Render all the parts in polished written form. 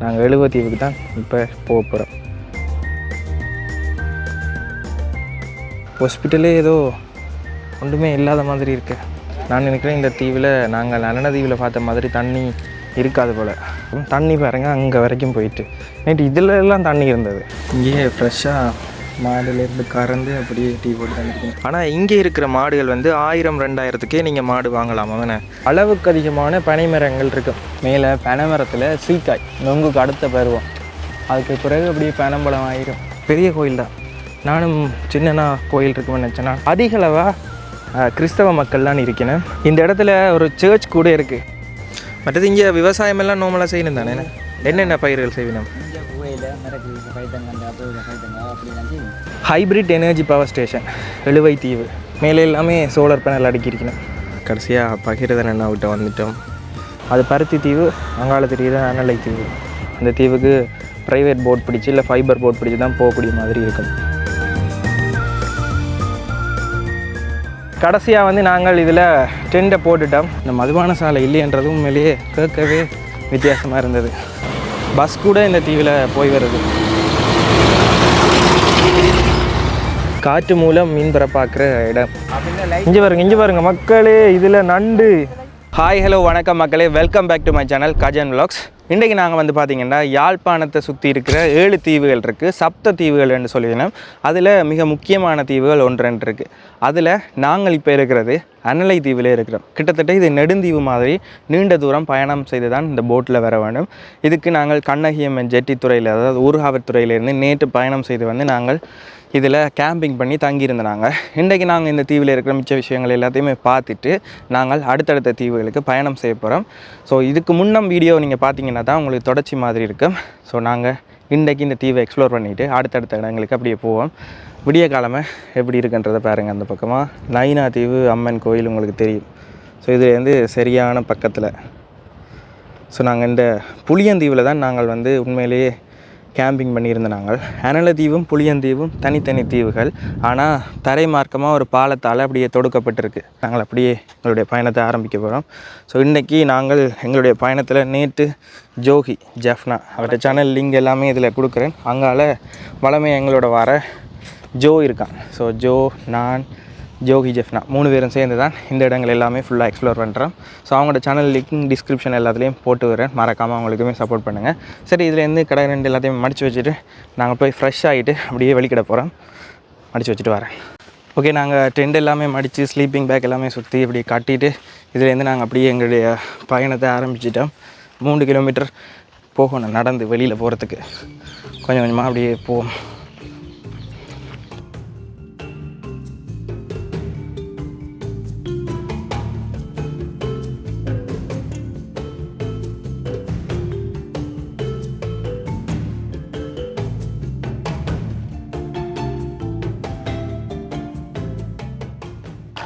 நாங்கள் எழுவத்தீவுக்கு தான் இப்போ போக போகிறோம். ஹாஸ்பிட்டலே ஏதோ ஒன்றுமே இல்லாத மாதிரி இருக்கு. நான் நினைக்கிறேன் இந்த தீவில் நாங்கள் அனன தீவில் பார்த்த மாதிரி தண்ணி இருக்காது போல். தண்ணி பாருங்க அங்கே வரைக்கும் போயிட்டு நேற்று இதில் எல்லாம் தண்ணி இருந்தது. இங்கேயே ஃப்ரெஷ்ஷாக மாடுலேருந்து கறந்து அப்படியே டீ போட்டு தந்துருக்கணும். ஆனால் இங்கே இருக்கிற மாடுகள் வந்து 1000-2000க்கே நீங்கள் மாடு வாங்கலாமா தானே. அளவுக்கு அதிகமான பனைமரங்கள் இருக்கும். மேலே பனைமரத்தில் சீக்காய் நொங்குக்கு அடுத்த பருவம், அதுக்கு பிறகு அப்படியே பனம்பழம் ஆயிரும். பெரிய கோயில் தான். நானும் சின்னனா கோயில் இருக்குன்னு நினச்சேன்னா அதிகளவாக கிறிஸ்தவ மக்கள்லாம் இருக்கணும். இந்த இடத்துல ஒரு சர்ச் கூட இருக்குது. மற்றது இங்கே விவசாயமெல்லாம் நார்மலாக செய்யணும் தானே. என்னென்ன பயிர்கள் செய்யணும்? Hybrid energy power station Eluvaitivu. மேலே எல்லாமே சோலார் பேனல் அடுக்கியிருக்கணும். கடைசியாக பகிரதன் அண்ணா விட்ட வந்துட்டோம். அது பருத்தி தீவு, அங்காள தெரியுது அனலை தீவு. அந்த தீவுக்கு ப்ரைவேட் போட் பிடிச்சி இல்லை ஃபைபர் போட் பிடிச்சி தான் போகக்கூடிய மாதிரி இருக்கும். கடைசியாக வந்து நாங்கள் இதில் டெண்டை போட்டுட்டோம். இந்த மதுபான சாலை இல்லைன்றதும் உண்மையிலேயே கேட்கவே வித்தியாசமாக இருந்தது. பஸ் கூட இந்த தீவில் போய் வருது. காற்று மூலம் மீன் பிறப்பாக்குற இடம். இங்கே பாருங்க மக்களே, இதில் நண்டு. ஹாய் ஹலோ வணக்கம் மக்களே, welcome back to my channel Gajan vlogs. இன்றைக்கி நாங்கள் வந்து பார்த்திங்கன்னா யாழ்ப்பாணத்தை சுற்றி இருக்கிற 7 தீவுகள் இருக்குது. சப்த தீவுகள் என்று சொல்லினோம். அதில் மிக முக்கியமான தீவுகள் 1-2 இருக்குது. அதில் நாங்கள் இப்போ இருக்கிறது அனலை தீவிலே இருக்கிறோம். கிட்டத்தட்ட இது நெடுந்தீவு மாதிரி நீண்ட தூரம் பயணம் செய்து தான் இந்த போட்டில் வர வேண்டும். இதுக்கு நாங்கள் கண்ணகியம்மன் ஜெட்டி துறையில், அதாவது ஊர்காவல் துறையிலேருந்து நேற்று பயணம் செய்து வந்து நாங்கள் இதில் கேம்பிங் பண்ணி தங்கியிருந்தாங்க. இன்றைக்கி நாங்கள் இந்த தீவில் இருக்கிற மிச்ச விஷயங்கள் எல்லாத்தையுமே பார்த்துட்டு நாங்கள் அடுத்தடுத்த தீவுகளுக்கு பயணம் செய்ய போகிறோம். ஸோ இதுக்கு முன்னம் வீடியோ நீங்கள் பார்த்தீங்கன்னா தான் உங்களுக்கு தொடர்ச்சி மாதிரி இருக்கும். ஸோ நாங்கள் இன்றைக்கி இந்த தீவை எக்ஸ்ப்ளோர் பண்ணிவிட்டு அடுத்தடுத்த இடங்களுக்கு அப்படியே போவோம். விடிய காலமே எப்படி இருக்குன்றதை பாருங்கள். அந்த பக்கமாக நைனா தீவு அம்மன் கோயில் உங்களுக்கு தெரியும். ஸோ இது வந்து சரியான பக்கத்தில். ஸோ நாங்கள் இந்த புளியந்தீவில் தான் நாங்கள் வந்து உண்மையிலேயே கேம்பிங் பண்ணியிருந்த நாங்கள். அனலதீவும் புளியந்தீவும் தனித்தனி தீவுகள், ஆனால் தரை மார்க்கமாக ஒரு பாலத்தால் அப்படியே தொடுக்கப்பட்டிருக்கு. நாங்கள் அப்படியே எங்களுடைய பயணத்தை ஆரம்பிக்க போகிறோம். ஸோ இன்றைக்கி நாங்கள் எங்களுடைய பயணத்தில் நேற்று ஜோகி ஜெஃப்னா அவர்கிட்ட சேனல் லிங்க் எல்லாமே இதில் கொடுக்குறேன். அங்கால வளமே எங்களோட வர ஜோ இருக்கான். ஸோ ஜோ, நான், ஜோகி ஜெஃப்னா 3 பேரும் சேர்ந்து தான் இந்த இடங்கள் எல்லாமே ஃபுல்லாக எக்ஸ்ப்ளோர் பண்ணுறோம். ஸோ அவங்களோட சேனல் லிங்க் டிஸ்கிரிப்ஷன் எல்லாத்துலேயும் போட்டு வரேன். மறக்காமல் அவங்களுக்குமே சப்போர்ட் பண்ணுங்கள். சரி, இதுலேருந்து கடை 2 எல்லாத்தையும் மடித்து வச்சுட்டு நாங்கள் போய் ஃப்ரெஷ் ஆகிட்டு அப்படியே வெளிக்கிட போகிறோம். மடித்து வச்சுட்டு வரேன். ஓகே, நாங்கள் டென்ட் எல்லாமே மடித்து ஸ்லீப்பிங் பேக் எல்லாமே சுற்றி இப்படி கட்டிட்டு இதுலேருந்து நாங்கள் அப்படியே எங்களுடைய பயணத்தை ஆரம்பிச்சிட்டோம். 3 கிலோமீட்டர் போகணும் நடந்து வெளியில் போகிறதுக்கு. கொஞ்சம் கொஞ்சமாக அப்படியே போவோம்.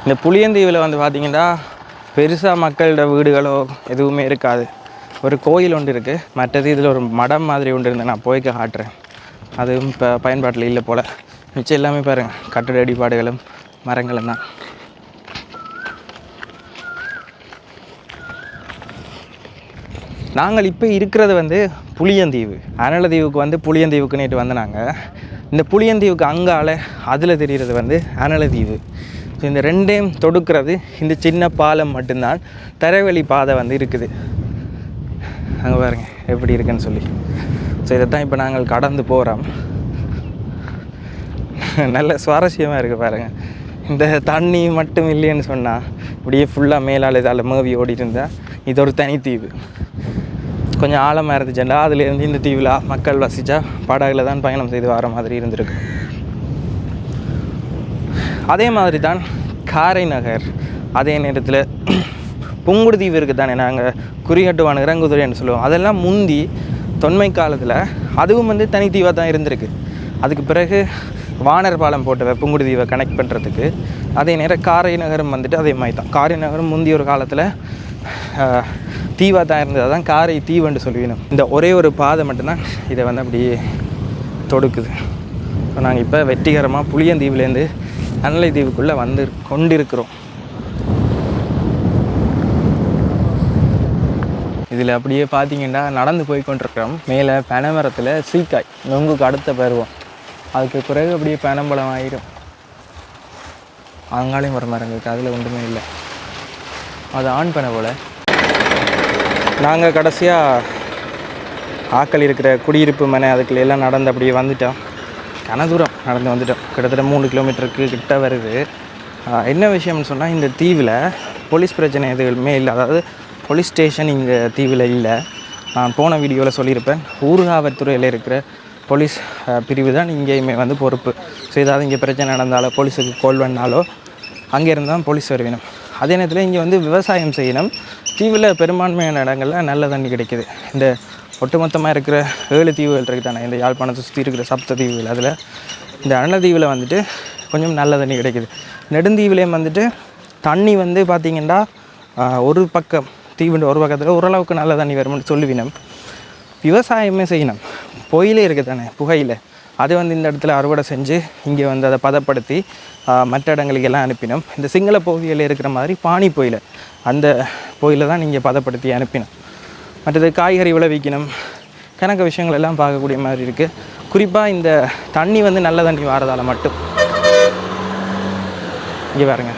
இந்த புளியந்தீவில் வந்து பார்த்திங்கன்னா பெருசாக மக்களோட வீடுகளோ எதுவுமே இருக்காது. ஒரு கோயில் ஒன்று இருக்குது. மற்றது இதில் ஒரு மடம் மாதிரி ஒன்று இருந்தேன். நான் போய்க்க காட்டுறேன். அதுவும் இப்போ பயன்பாட்டில் இல்லை போல். மிச்சம் எல்லாமே பாருங்கள் கட்டட அடிப்பாடுகளும் மரங்களும் தான். நாங்கள் இப்போ இருக்கிறது வந்து புளியந்தீவு. அனலதீவுக்கு வந்து புளியந்தீவுக்கு நேற்று வந்து நாங்கள் இந்த புளியந்தீவுக்கு அங்கால அதில் தெரிகிறது வந்து அனலதீவு. ஸோ இந்த 2ஐயும் தொடுக்கிறது இந்த சின்ன பாலம் மட்டும்தான். தரைவழி பாதை வந்து இருக்குது. அங்கே பாருங்கள் எப்படி இருக்குன்னு சொல்லி. ஸோ இதை தான் இப்போ நாங்கள் கடந்து போகிறோம். நல்ல சுவாரஸ்யமாக இருக்குது பாருங்கள். இந்த தண்ணி மட்டும் இல்லைன்னு சொன்னால் இப்படியே ஃபுல்லாக மேலால் இதால் மேவி ஓடிட்டு இருந்தால் இது ஒரு தனித்தீவு. கொஞ்சம் ஆழமாக இருந்துச்சுண்டா அதுலேருந்து இந்த தீவில் மக்கள் வசித்தா படகுல தான் பயணம் செய்து வர மாதிரி இருந்திருக்கு. அதே மாதிரி தான் காரைநகர். அதே நேரத்தில் புங்குடுதீவு இருக்குது தானே, நாங்கள் குறிகட்டுவான இறங்குதுறைன்னு சொல்லுவோம். அதெல்லாம் முந்தி தொன்மை காலத்தில் அதுவும் வந்து தனித்தீவாக தான் இருந்திருக்கு. அதுக்கு பிறகு வானர் பாலம் போட்டு புங்குடுதீவை கனெக்ட் பண்ணுறதுக்கு. அதே நேரம் காரைநகரம் வந்துட்டு அதே மாதிரி தான். காரைநகரம் முந்தி ஒரு காலத்தில் தீவாக தான் இருந்தது. அதான் காரை தீவுன்னு சொல்லுவீங்க. இந்த ஒரே ஒரு பாதை மட்டும்தான் இதை வந்து அப்படியே தொடுக்குது. ஸோ நாங்கள் இப்போ வெற்றிகரமாக புளியந்தீவுலேருந்து அனலை தீவுக்குள்ளே வந்து கொண்டிருக்கிறோம். இதில் அப்படியே பார்த்தீங்கன்னா நடந்து போய் கொண்டிருக்கிறோம். மேலே பனைமரத்தில் சீக்காய் நொங்குக்கு அடுத்த பருவம், அதுக்கு பிறகு அப்படியே பனம்பழம் ஆயிரும். அங்காலையும் வர மரங்க இருக்குது, அதில் ஒன்றுமே இல்லை, அது ஆண் பனை போல். நாங்கள் கடைசியாக ஆக்கள் இருக்கிற குடியிருப்பு மனை அதுக்குள்ள எல்லாம் நடந்து அப்படியே வந்துட்டோம். கனதூரம் நடந்து வந்துட்டோம், கிட்டத்தட்ட 3 கிலோமீட்டருக்கு கிட்ட வருது. என்ன விஷயம்னு சொன்னால், இந்த தீவில் போலீஸ் பிரச்சனை எதுவுமே இல்லை, அதாவது போலீஸ் ஸ்டேஷன் இந்த தீவில் இல்லை. நான் போன வீடியோவில் சொல்லியிருப்பேன், ஊர்காவல்துறையில் இருக்கிற போலீஸ் பிரிவு தான் இங்கேயுமே வந்து பொறுப்பு. ஸோ ஏதாவது இங்கே பிரச்சனை நடந்தாலோ போலீஸுக்கு கால் பண்ணாலோ அங்கே இருந்தால் போலீஸ் வருவினம். அதே நேரத்தில் இங்கே வந்து விவசாயம் செய்யணும். தீவில் பெரும்பான்மையான இடங்களில் நல்ல தண்ணி கிடைக்கிது. இந்த ஒட்டுமொத்தமாக இருக்கிற 7 தீவுகள் இருக்குது தானே, இந்த யாழ்ப்பாணத்தை சுற்றி இருக்கிற சப்த தீவுகள், அதில் இந்த அன்னதீவில் வந்துட்டு கொஞ்சம் நல்ல தண்ணி கிடைக்கிது. நெடுந்தீவுலேயும் வந்துட்டு தண்ணி வந்து பார்த்திங்கன்னா ஒரு பக்கம் தீவுன்ற ஒரு பக்கத்தில் ஓரளவுக்கு நல்ல தண்ணி வரும்னு சொல்லுவினம். விவசாயமே செய்யணும். புகையிலே இருக்குது தானே, புகையில அது வந்து இந்த இடத்துல அறுவடை செஞ்சு இங்கே வந்து அதை பதப்படுத்தி மற்ற இடங்களுக்கெல்லாம் அனுப்பினோம். இந்த சிங்கள பகுதியில் இருக்கிற மாதிரி பானி புயல, அந்த புயலை தான் இங்கே பதப்படுத்தி அனுப்பினோம். மற்றது காய்கறி விளைவிக்கணும், கணக்கு விஷயங்கள் எல்லாம் பார்க்கக்கூடிய மாதிரி இருக்குது. குறிப்பாக இந்த தண்ணி வந்து நல்ல தண்ணி வாரதால் மட்டும். இங்கே பாருங்க,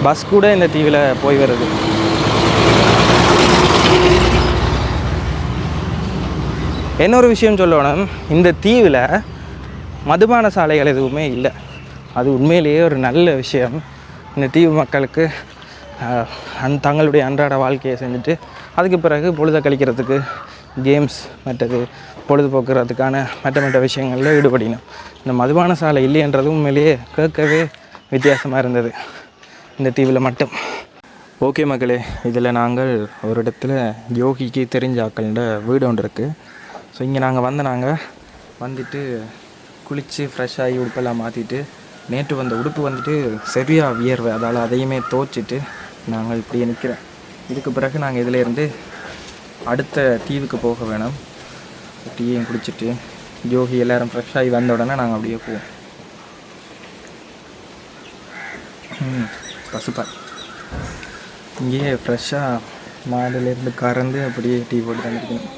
பஸ் கூட இந்த தீவில் போய் வருது. இன்னொரு விஷயம் சொல்லணும், இந்த தீவில் மதுபான சாலைகள் எதுவுமே இல்லை. அது உண்மையிலேயே ஒரு நல்ல விஷயம். இந்த தீவு மக்களுக்கு தங்களுடைய அன்றாட வாழ்க்கையை செஞ்சுட்டு அதுக்கு பிறகு பொழுதை கழிக்கிறதுக்கு கேம்ஸ் மற்றது பொழுதுபோக்குறதுக்கான மற்ற விஷயங்களில் ஈடுபடினோம். இந்த மதுபான சாலை இல்லைன்றது உண்மையிலேயே கேட்கவே வித்தியாசமாக இருந்தது இந்த தீவில் மட்டும். ஓகே மக்களே, இதில் நாங்கள் ஒரு இடத்துல யோகிக்கு தெரிஞ்ச ஆக்கள்கிட்ட வீடு ஒன்று இருக்குது. ஸோ இங்கே நாங்கள் வந்துட்டு குளித்து ஃப்ரெஷ்ஷாகி உடுப்பெல்லாம் மாற்றிட்டு, நேற்று வந்த உடுப்பு வந்துட்டு சரியாக வியர்வை, அதால் அதையுமே துவைச்சிட்டு நாங்கள் இப்படியே நிற்கிறோம். இதுக்கு பிறகு நாங்கள் இதிலேருந்து அடுத்த தீவுக்கு போக வேணும். டீயும் குடிச்சிட்டு யோகி எல்லோரும் ஃப்ரெஷ்ஷாகி வந்த உடனே நாங்கள் அப்படியே போவோம். பசுப்பால் இங்கேயே ஃப்ரெஷ்ஷாக மாடுலேருந்து கறந்து அப்படியே டீ போட்டு தந்துருக்கணும்.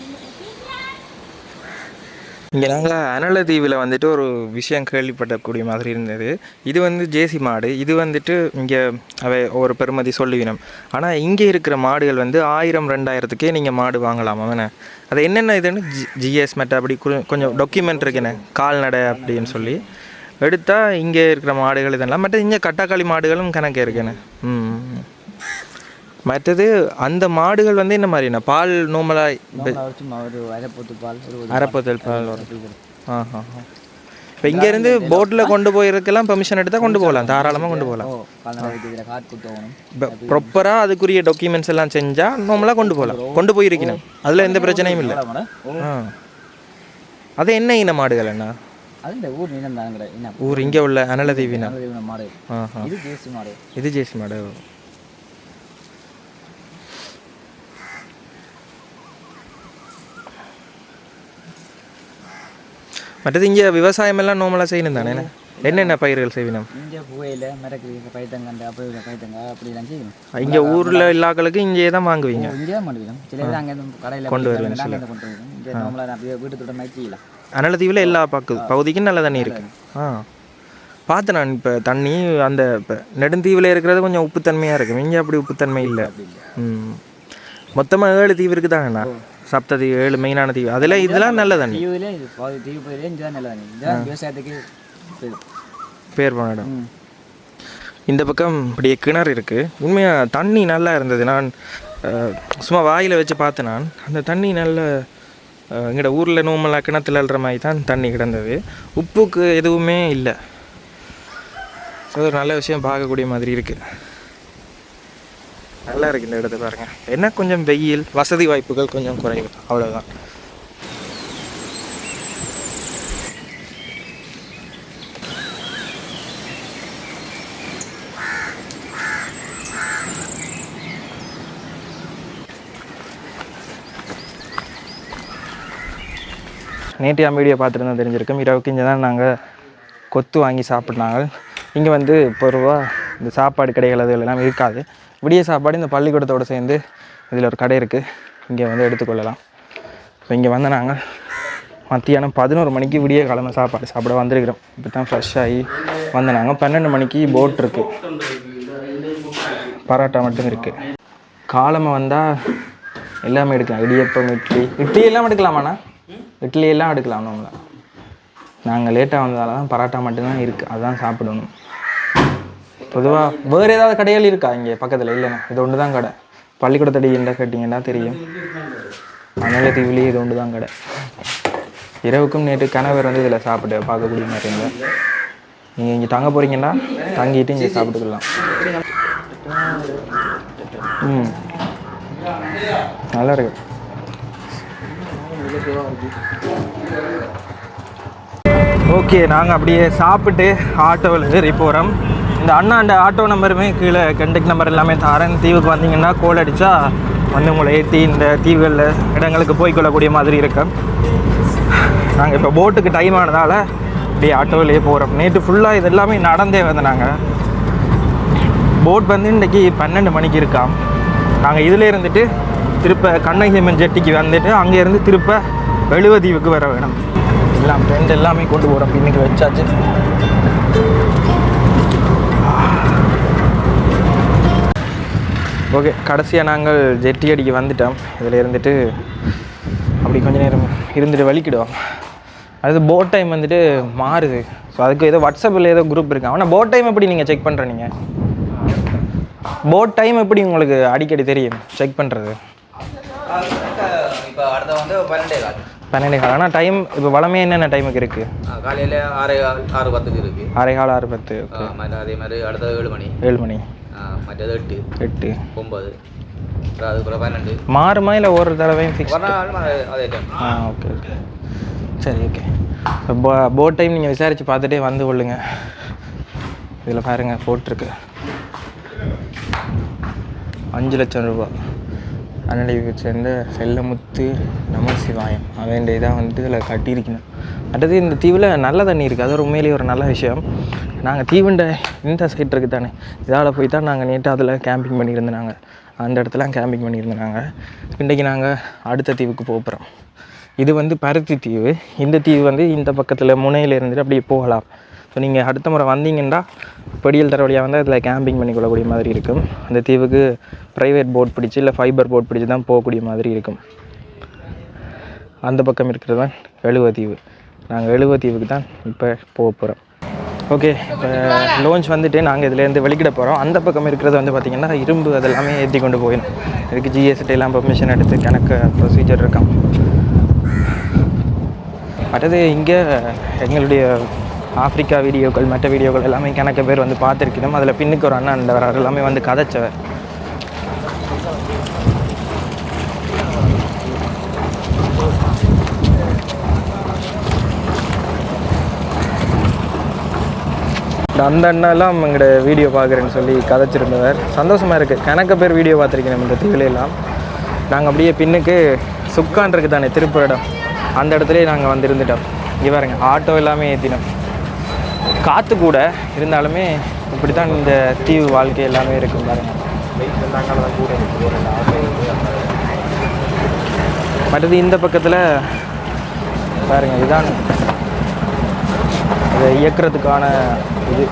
இங்கே நாங்கள் அனல தீவில் வந்துட்டு ஒரு விஷயம் கேள்விப்படக்கூடிய மாதிரி இருந்தது. இது வந்து ஜேசி மாடு, இது வந்துட்டு இங்கே அவை ஒரு பெருமதி சொல்லுவினம். ஆனால் இங்கே இருக்கிற மாடுகள் வந்து 1000-2000க்கே நீங்கள் மாடு வாங்கலாம். அவனை அது என்னென்ன இதுன்னு ஜிஎஸ் மெட்ட அப்படி கொஞ்சம் டாக்குமெண்ட் இருக்குன்னு கால்நடை அப்படின்னு சொல்லி எடுத்தால் இங்கே இருக்கிற மாடுகள் இதெல்லாம். மற்ற இங்கே கட்டாக்காளி மாடுகளும் கணக்கு இருக்குன்னு. மற்றது அந்த மாடுகள் வந்து என்ன மாதிரிண்ணா பால் நோமலாக அரைப்போத்தல் பால் வரும். இப்போ இங்கேருந்து போட்டில் கொண்டு போயிருக்கலாம், பெர்மிஷன் எடுத்தால் கொண்டு போகலாம், தாராளமாக கொண்டு போகலாம். இப்போ ப்ராப்பராக அதுக்குரிய டாக்குமெண்ட்ஸ் எல்லாம் செஞ்சால் நோமலாக கொண்டு போகலாம், கொண்டு போயிருக்கணும், அதில் எந்த பிரச்சனையும் இல்லை. அது என்ன இன மாடுகள் அண்ணா? ஊர் இங்கே உள்ள அனலதீவினா? இது ஜேசி மாடு. மற்றது இங்கே விவசாயம் எல்லாம் நோமலாக செய்யணும் தானே? என்னென்ன பயிர்கள் செய்யணும்? இங்கே புகையில மரக்கறி பைத்தங்கண்டு அப்படிலாம் செய்யணும். இங்கே ஊரில் இல்லாக்களுக்கு இங்கே தான் வாங்குவீங்க? இங்கே தான் பண்ணுவீங்க. சில இது அங்கே கடையில் கொண்டு வருவீங்க. இங்கே நோமலாக அப்படியே வீட்டுத்தோட மாதிரி செய்யலாம். அனலதீவில் எல்லா பகுதிக்கும் நல்ல தண்ணி இருக்குது. பார்த்து நான் இப்போ தண்ணி அந்த இப்போ நெடுந்தீவில் இருக்கிறது கொஞ்சம் உப்புத்தன்மையாக இருக்கும், இங்கே அப்படி உப்புத்தன்மை இல்லை. மொத்தமாக 7 தீவு இருக்குது தாங்கண்ணா, சப்ததீவு 7 மெயினான தீவு. அதில் இதெல்லாம் நல்ல தண்ணி பேர் போன இடம். இந்த பக்கம் இப்படியே கிணறு இருக்குது. உண்மையாக தண்ணி நல்லா இருந்தது. நான் சும்மா வாயில் வச்சு பார்த்தேன். நான் அந்த தண்ணி நல்ல எங்களோட ஊரில் நோமெல்லாம் கிணத்துல அல்ற மாதிரி தான் தண்ணி கிடந்தது. உப்புக்கு எதுவுமே இல்லை. ஸோ ஒரு நல்ல விஷயம் பார்க்கக்கூடிய மாதிரி இருக்குது. நல்லா இருக்குது இந்த இடத்த பாருங்கள். என்ன கொஞ்சம் வெயில், வசதி வாய்ப்புகள் கொஞ்சம் குறைவு, அவ்வளோதான். நேற்று வீடியோ பார்த்துட்டு தான் தெரிஞ்சிருக்கோம். இரவுக்கு இங்கே தான் நாங்கள் கொத்து வாங்கி சாப்பிட்னாங்க. இங்கே வந்து பொதுவாக இந்த சாப்பாடு கடைகள் அது எல்லாம் இருக்காது. விடிய சாப்பாடு இந்த பள்ளிக்கூடத்தோடு சேர்ந்து இதில் ஒரு கடை இருக்குது, இங்கே வந்து எடுத்துக்கொள்ளலாம். இப்போ இங்கே வந்து நாங்கள் மத்தியானம் 11 மணிக்கு விடிய கிழமை சாப்பிட வந்திருக்கிறோம். இப்போ தான் ஃப்ரெஷ் ஆகி வந்து நாங்கள் 12 மணிக்கு போட் இருக்குது, பரோட்டா மட்டும் இருக்குது. காலமாக வந்தால் எல்லாமே எடுக்கலாம். இடியப்பம், இட்லி எல்லாம் எடுக்கலாமாண்ணா? இட்லி எல்லாம் எடுக்கலாம். நம்மள நாங்கள் லேட்டாக வந்ததால தான் பரோட்டா மட்டும்தான் இருக்குது, அதுதான் சாப்பிடணும். பொதுவாக வேறு ஏதாவது கடைகள் இருக்கா இங்கே பக்கத்தில்? இல்லைண்ணா, இது ஒன்று தான் கடை. பள்ளிக்கூடத்தடி என்ன கேட்டிங்கன்னா தெரியும், மணல தீவிலே இது ஒன்று தான் கடை. இரவுக்கும் நேற்று கணவர் வந்து இதில் சாப்பிட்டு பார்க்கக்கூடிய மாதிரி இருந்தால் நீங்கள் இங்கே தங்க போகிறீங்கன்னா தங்கிட்டு இங்கே சாப்பிட்டுக்கலாம். நல்லா இருக்கு. ஓகே, நாங்கள் அப்படியே சாப்பிட்டு ஆட்டோவில் ஏறி போகிறோம். இந்த அண்ணாண்ட ஆட்டோ நம்பருமே கீழே கண்டக்ட் நம்பர் எல்லாமே தாரேன். தீவுக்கு வந்தீங்கன்னா கோல் அடித்தா வந்து உங்களை ஏற்றி இந்த தீவுகளில் இடங்களுக்கு போய்க்கொள்ளக்கூடிய மாதிரி இருக்கும். நாங்கள் இப்போ போட்டுக்கு டைம் ஆனதால் அப்படியே ஆட்டோவிலேயே போகிறோம். நேற்று ஃபுல்லாக இது எல்லாமே நடந்தே வந்து நாங்கள் போட் வந்து இன்றைக்கி 12 மணிக்கு இருக்காம். நாங்கள் இதில் இருந்துட்டு திருப்ப கண்ணகிமன் ஜெட்டிக்கு வந்துட்டு அங்கேருந்து திருப்ப வெளுவதீவுக்கு வர வேணும். எல்லாம் ஃப்ரெண்ட் எல்லாமே கொண்டு போகிறோம். பின்னுக்கு வச்சாச்சு. ஓகே, கடைசியாக நாங்கள் ஜெட்டி அடிக்க வந்துட்டோம். இதில் இருந்துட்டு அப்படி கொஞ்சம் நேரம் இருந்துட்டு வலிக்கிடுவோம். அது போட் டைம் வந்துட்டு மாறுது. ஸோ அதுக்கு ஏதோ வாட்ஸ்அப்பில் ஏதோ குரூப் இருக்கு. ஆனால் போட் டைம் எப்படி நீங்கள் செக் பண்ணுறீங்க? போட் டைம் எப்படி உங்களுக்கு அடிக்கடி தெரியும் செக் பண்ணுறது? இப்போ அடுத்த வந்து 12 கால். ஆனால் டைம் இப்போ வளமே என்னென்ன டைமுக்கு இருக்குது? காலையில் 6:10 இருக்குது. 6:15 6:10. ஓகே, அதே மாதிரி அடுத்தது 7 மணி. மற்றது 8 9 அதுக்கப்புறம் 12 மாறுமா இல்லை ஒரு தடவையும் ஃபிக்ஸ்? அதே டைம். ஓகே ஓகே, சரி ஓகே. போட் டைம் நீங்கள் விசாரித்து பார்த்துட்டே வந்து கொள்ளுங்க. இதில் பாருங்கள் போட்டிருக்கு 5 லட்சம் ரூபா. அன்னடிவுக்கு சேர்ந்த செல்லமுத்து நமசிவாயம் அவன் இதாக வந்துட்டு இதில் கட்டியிருக்கணும். அடுத்தது இந்த தீவில் நல்ல தண்ணி இருக்குது, அது உண்மையிலேயே ஒரு நல்ல விஷயம். நாங்கள் தீவுண்ட இந்த சைட் இருக்குது தானே, இதால் போய் தான் நாங்கள் நேற்று அதில் கேம்பிங் பண்ணியிருந்தாங்க. அந்த இடத்துல கேம்பிங் பண்ணியிருந்தாங்க. இன்றைக்கி நாங்கள் அடுத்த தீவுக்கு போகிறோம். இது வந்து பருத்தி தீவு. இந்த தீவு வந்து இந்த பக்கத்தில் முனையில் இருந்துட்டு அப்படியே போகலாம். ஸோ நீங்கள் அடுத்த முறை வந்தீங்கன்னா படியல் தர வழியாக வந்து அதில் கேம்பிங் பண்ணிக்கொள்ளக்கூடிய மாதிரி இருக்கும். அந்த தீவுக்கு ப்ரைவேட் போட் பிடிச்சி இல்லை ஃபைபர் போட் பிடிச்சி தான் போகக்கூடிய மாதிரி இருக்கும். அந்த பக்கம் இருக்கிறது தான் எழுவதீவு. நாங்கள் எழுவதீவுக்கு தான் இப்போ போக போகிறோம். ஓகே, இப்போ லோஞ்ச் வந்துட்டு நாங்கள் இதுலேருந்து வெளிக்கிட போகிறோம். அந்த பக்கம் இருக்கிறது வந்து பார்த்திங்கன்னா இரும்பு அதெல்லாமே ஏற்றி கொண்டு போயிடும். இதுக்கு ஜிஎஸ்டி எல்லாம் பெர்மிஷன் எடுத்து கணக்கு ப்ரொசீஜர் இருக்கான். அடுத்தது இங்கே எங்களுடைய ஆஃப்ரிக்கா வீடியோக்கள் மற்ற வீடியோக்கள் எல்லாமே கணக்கு பேர் வந்து பார்த்துருக்கணும். அதில் பின்னுக்கு ஒரு அண்ணன் வர எல்லாமே வந்து கதைச்சவர். அந்த அண்ணெல்லாம் எங்களோட வீடியோ பார்க்குறேன்னு சொல்லி கதைச்சிருந்தவர். சந்தோஷமாக இருக்குது. கணக்க பேர் வீடியோ பார்த்துருக்கணும் இந்த தீவிலையெல்லாம். நாங்கள் அப்படியே பின்னுக்கு சுக்கான் இருக்குது தானே திருப்பூர் இடம், அந்த இடத்துலேயே நாங்கள் வந்து இருந்துட்டோம். இங்கே பாருங்க ஆட்டோ எல்லாமே ஏற்றினோம். காற்று கூட இருந்தாலுமே இப்படி தான் இந்த தீவு வாழ்க்கை எல்லாமே இருக்கும் பாருங்கள். மற்றது இந்த பக்கத்தில் பாருங்கள், இதுதான் இதை இயக்கிறதுக்கான இது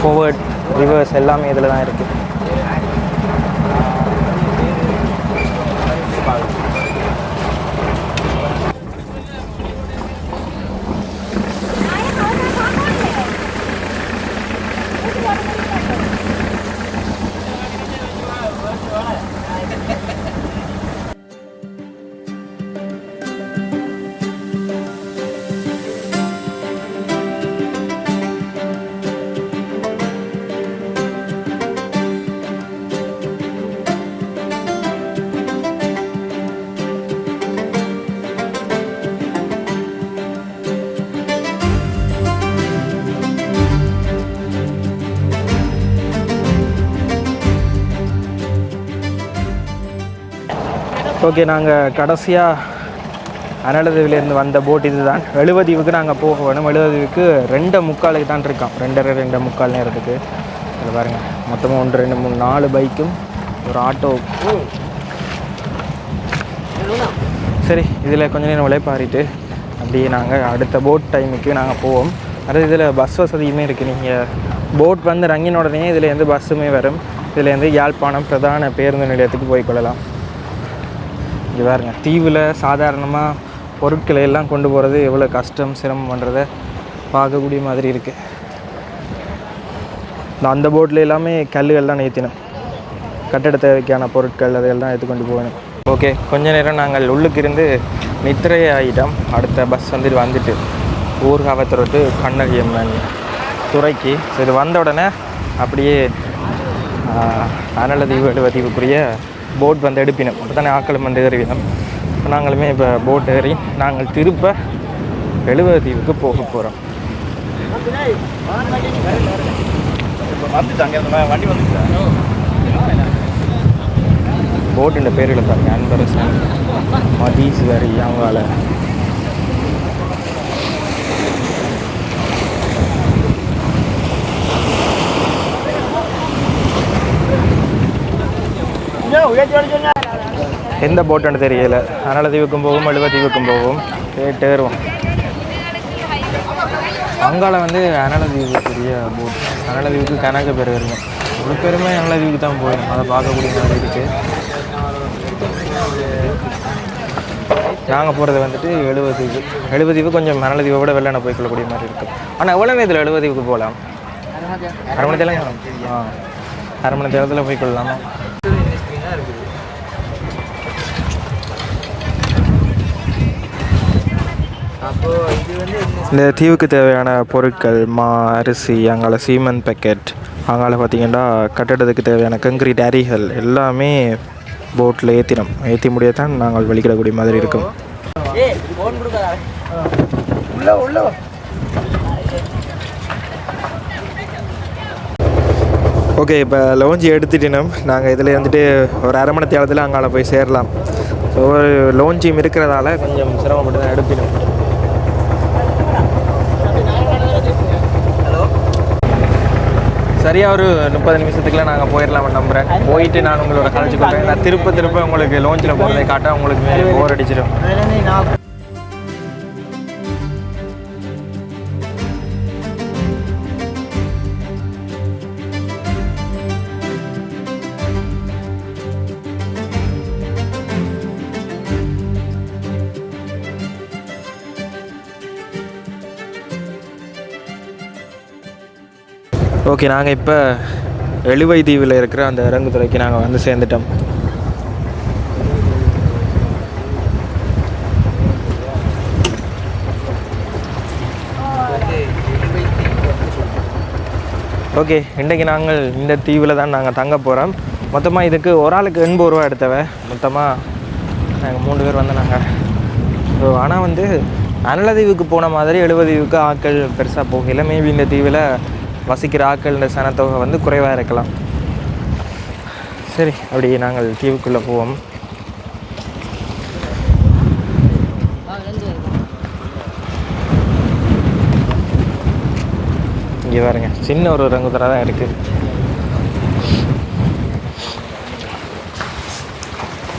ஃபார்வர்ட் ரிவர்ஸ் எல்லாமே இதில் தான் இருக்குது. ஓகே, நாங்கள் கடைசியாக அனலதீவிலேருந்து வந்த போட் இது தான். எழுவதீவுக்கு நாங்கள் போக வேணும். எழுவதீவுக்கு 2:45 தான் இருக்கோம். 2:45 நேரத்துக்கு. அதில் பாருங்கள் மொத்தமாக 1 2 3 4 பைக்கும் ஒரு ஆட்டோ சரி, இதில் கொஞ்சம் நேரம் விளைப்பாரிட்டு அப்படியே நாங்கள் அடுத்த போட் டைமுக்கு நாங்கள் போவோம். அது இதில் பஸ் வசதியுமே இருக்குது. நீங்கள் போட் வந்து இறங்கின உடனே இதுலேருந்து பஸ்ஸுமே வரும். இதுலேருந்து யாழ்ப்பாணம் பிரதான பேருந்து நிலையத்துக்கு போய்க்கொள்ளலாம். இங்கே பாருங்க, தீவில் சாதாரணமாக பொருட்களை எல்லாம் கொண்டு போகிறது எவ்வளோ கஷ்டம் சிரமம் பண்ணுறத பார்க்கக்கூடிய மாதிரி இருக்குது. அந்த போட்டில் எல்லாமே கல்லுகள் தான் ஏற்றினோம். கட்டட தேவைக்கான பொருட்கள் அதையெல்லாம் எடுத்துக்கொண்டு போகணும். ஓகே, கொஞ்ச நேரம் நாங்கள் உள்ளுக்கு இருந்து நித்திரை ஆகிட்டோம். அடுத்த பஸ் வந்துட்டு ஊர்காவத்துறது கண்ணகியம்மன் துறைக்கு. ஸோ இது வந்த உடனே அப்படியே அனலதீவு எழுவதீவுக்குரிய போட் வந்து எடுப்பினோம். அப்போ தானே ஆக்களும் வந்து ஏறிவினோம். நாங்களுமே இப்போ போட் ஏறி நாங்கள் திருப்ப எழுவதீவுக்கு போக போகிறோம். போட்டுன்ற பேரில் பாருங்க, அன்பரசன் மதீஸ்வரி அவங்களால எந்த போட்டுன்னு தெரியல. அனலதீவுக்கும் போகும், எழுவதீவுக்கும் போகும். கேட்டேருவோம். அங்கால வந்து அனலதீவுக்குரிய போட். அனலதீவுக்கு கணக்கு பேர் வருங்க. ஒரு பேருமே அனலதீவுக்கு தான் போயிடும். அதை பார்க்கக்கூடிய மாதிரி இருக்குது. நாங்கள் போகிறது வந்துட்டு எழுவதீவு. எழுவதீவு கொஞ்சம் அனலதீவை விட வெள்ளனை போய்க்கொள்ளக்கூடிய மாதிரி இருக்கும். ஆனால் எவ்வளோ நேரத்தில் எழுவதீவுக்கு போகலாம்? அரை மணி நேரம். அரை மணி நேரத்தில் போய்க்கொள்ளலாமா? இந்த தீவுக்கு தேவையான பொருட்கள் அரிசி, அங்கால சீமெண்ட் பேக்கெட், அங்கால பார்த்திங்கன்னா கட்டடத்துக்கு தேவையான கங்க்ரீட் அரிகள் எல்லாமே போட்டில் ஏற்றி முடியத்தான் நாங்கள் வெளிக்கிடக்கூடிய மாதிரி இருக்கும். ஓகே, இப்போ லோஞ்சி எடுத்துட்டினோம். நாங்கள் இதில் வந்துட்டு ஒரு அரை மணி நேரத்தில் அங்கால போய் சேரலாம். ஸோ ஒரு லோஞ்சியும் இருக்கிறதால கொஞ்சம் சிரமப்பட்டு தான் எடுப்பினோம். சரியாக ஒரு 30 நிமிஷத்துக்குலாம் நாங்கள் போயிடலாம்னு நம்புகிறேன். போயிட்டு நான் உங்களோட கலைச்சி கொடுப்பேன். நான் திருப்ப உங்களுக்கு லோஞ்சில் போகிறதை காட்ட உங்களுக்கு போர் அடிச்சிடும். ஓகே, நாங்கள் இப்போ எழுவதீவில் இருக்கிற அந்த இறங்குதுறைக்கு நாங்கள் வந்து சேர்ந்துட்டோம். ஓகே, இன்றைக்கி நாங்கள் இந்த தீவில் தான் நாங்கள் தங்க போகிறோம். மொத்தமாக இதுக்கு ஒரு ஆளுக்கு 80 ரூபா எடுத்தவ. மொத்தமாக நாங்கள் 3 பேர் வந்து நாங்கள். ஸோ ஆனால் வந்து அனலதீவுக்கு போன மாதிரி எழுவதீவுக்கு ஆட்கள் பெருசாக போகல. மேபி இந்த தீவில் வசிக்கிற ஆட்கள் இந்த சனத்தொகை வந்து குறைவாக இருக்கலாம். சரி, அப்படியே நாங்கள் தீவுக்குள்ளே போவோம். இங்கே பாருங்க, சின்ன ஒரு ரங்குதரா தான் இருக்குது.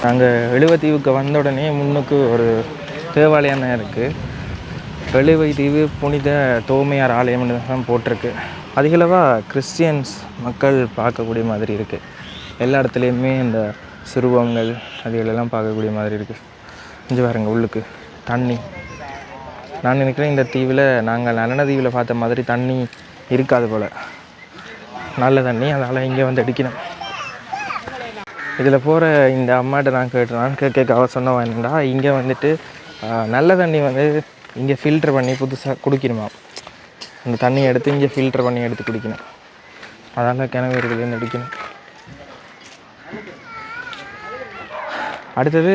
நாங்கள் எழுவதீவுக்கு வந்த உடனே முன்னுக்கு ஒரு தேவாலயம் தான் இருக்குது. எழுவதீவு புனித தோமையார் ஆலயம்னு தான் போட்டிருக்கு. அதிகளவாக கிறிஸ்டியன்ஸ் மக்கள் பார்க்கக்கூடிய மாதிரி இருக்குது. எல்லா இடத்துலையுமே இந்த சுருவங்கள் அதுகளெல்லாம் பார்க்கக்கூடிய மாதிரி இருக்குது. இங்கே பாருங்க, உள்ளுக்கு தண்ணி. நான் நினைக்கிறேன் இந்த தீவில் நாங்கள் அனலதீவில் பார்த்த மாதிரி தண்ணி இருக்காது போல். நல்ல தண்ணி, அதனால் இங்கே வந்து அடிக்கணும். இதில் போகிற இந்த அம்மாட்ட நான் கேட்க அவ சொன்னவா என்னடா, இங்கே வந்துட்டு நல்ல தண்ணி வந்து இங்கே ஃபில்டர் பண்ணி புதுசாக குடிக்கணுமா. அந்த தண்ணியை எடுத்து இங்கே ஃபில்டர் பண்ணி எடுத்து குடிக்கணும். அதனால் கிணறு இருக்குதுன்னு அடிக்கணும். அடுத்தது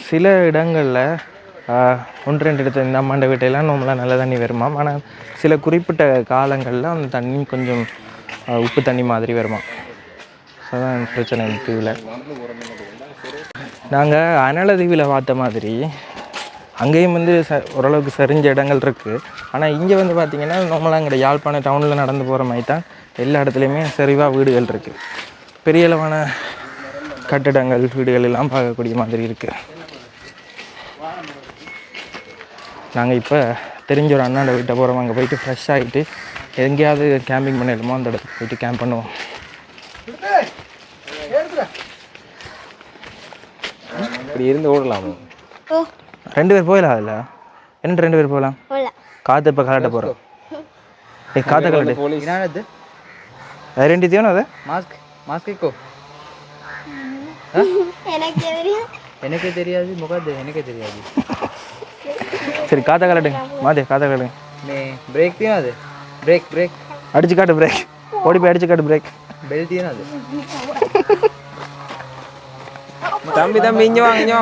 சில இடங்களில் 1-2 இடத்துல இந்த அம்மாண்ட வீட்டையெல்லாம் நம்மளாம் நல்ல தண்ணி வருமா. ஆனால் சில குறிப்பிட்ட காலங்களில் அந்த தண்ணி கொஞ்சம் உப்பு தண்ணி மாதிரி வருமா. அதுதான் பிரச்சனை தீவில். நாங்கள் அனலதீவில் பார்த்த மாதிரி அங்கேயும் வந்து ஓரளவுக்கு சரிஞ்ச இடங்கள் இருக்குது. ஆனால் இங்கே வந்து பார்த்திங்கன்னா நம்மளாம் அங்கே யாழ்ப்பாணம் டவுனில் நடந்து போகிற மாதிரி தான் எல்லா இடத்துலையுமே சரிவாக வீடுகள் இருக்குது. பெரிய அளவான கட்டிடங்கள் வீடுகள் எல்லாம் பார்க்கக்கூடிய மாதிரி இருக்குது. நாங்கள் இப்போ தெரிஞ்ச ஒரு அண்ணாண்ட வீட்டை போகிறோம். அங்கே போயிட்டு ஃப்ரெஷ் ஆகிட்டு எங்கேயாவது கேம்பிங் பண்ணிடுமோ அந்த இடத்துக்கு போயிட்டு கேம்ப் பண்ணுவோம். இப்படி இருந்து ஓடலாமோ? 2 பேர் போயிடலாம். அதில் என்ன 2 பேர் போகலாம்? காற்று இப்போ கலாட்ட போகிறோம். காற்று கலாட்டு ஐடென்டிட்டியானோ அது மாஸ்க் இருக்கோ? எனக்கே தெரியாது முகாது, எனக்கே தெரியாது. சரி காற்றை கலாட்டுங்க மாதே, காற்றை கலாட்டுங்க. பிரேக் தான் அது. பிரேக் அடிச்சு காட்டு, பிரேக் ஓடி போய் அடிச்சு காட்டு, பிரேக் பெல்ட் தான் அது. தம்பி இங்கே வாங்க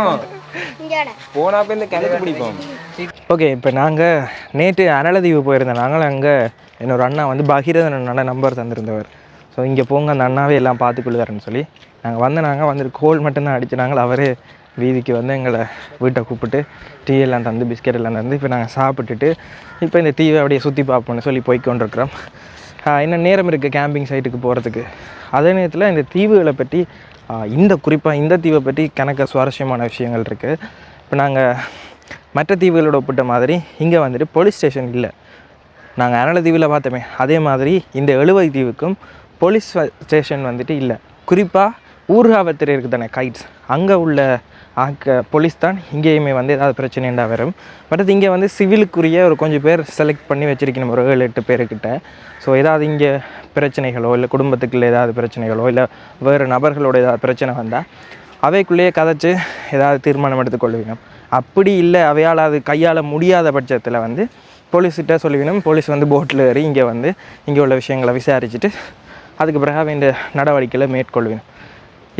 போனா போய் இந்த கிணத்து பிடிப்போம். ஓகே, இப்போ நாங்கள் நேற்று அனலதீவு போயிருந்தோம். நாங்களும் அங்கே என்னோட அண்ணா வந்து பகீரதன் அண்ணா நம்பர் தந்திருந்தவர். ஸோ இங்கே போங்க, அந்த அண்ணாவே எல்லாம் பார்த்துக்கொள்ளுதாருன்னு சொல்லி நாங்கள் வந்துட்டு கோல் மட்டும்தான் அடிச்சுனாங்க. அவரே வீதிக்கு வந்து எங்களை வீட்டை கூப்பிட்டு டீ எல்லாம் தந்து பிஸ்கெட் எல்லாம் தந்து இப்போ நாங்கள் சாப்பிட்டுட்டு இப்போ இந்த தீவை அப்படியே சுற்றி பார்ப்போம்னு சொல்லி போய்க்கொண்டிருக்கிறோம். இன்னும் நேரம் இருக்குது கேம்பிங் சைட்டுக்கு போகிறதுக்கு. அதே நேரத்தில் இந்த தீவுகளை பற்றி குறிப்பாக இந்த தீவை பற்றி கணக்க சுவாரஸ்யமான விஷயங்கள் இருக்குது. இப்போ நாங்கள் மற்ற தீவுகளோட ஒப்பிட்ட மாதிரி இங்கே வந்துட்டு போலீஸ் ஸ்டேஷன் இல்லை. நாங்கள் அனல தீவில் பார்த்தோமே அதே மாதிரி இந்த எழுவை தீவுக்கும் போலீஸ் ஸ்டேஷன் வந்துட்டு இல்லை. குறிப்பாக ஊர்காவல்துறை இருக்குது தானே, கைட்ஸ், அங்கே உள்ள போலீஸ் தான் இங்கேயுமே வந்து ஏதாவது பிரச்சனைண்டா வரும். பட் அது இங்கே வந்து சிவிலுக்குரிய ஒரு கொஞ்சம் பேர் செலக்ட் பண்ணி வச்சுருக்கணும், ஒரு 7-8 பேருக்கிட்ட. ஸோ ஏதாவது இங்கே பிரச்சனைகளோ இல்லை குடும்பத்துக்குள்ளே ஏதாவது பிரச்சனைகளோ இல்லை வேறு நபர்களோட ஏதாவது பிரச்சனை வந்தால் அவைக்குள்ளேயே கதைச்சு ஏதாவது தீர்மானம் எடுத்துக்கொள்ளுவினோம். அப்படி இல்லை அவையால் அது கையாள முடியாத பட்சத்தில் வந்து போலீஸ்கிட்ட சொல்லுவினோம். போலீஸ் வந்து போட்டில் ஏறி இங்கே வந்து இங்கே உள்ள விஷயங்களை விசாரிச்சுட்டு அதுக்கு பிறகு வேண்டிய நடவடிக்கைகளை மேற்கொள்வினோம்.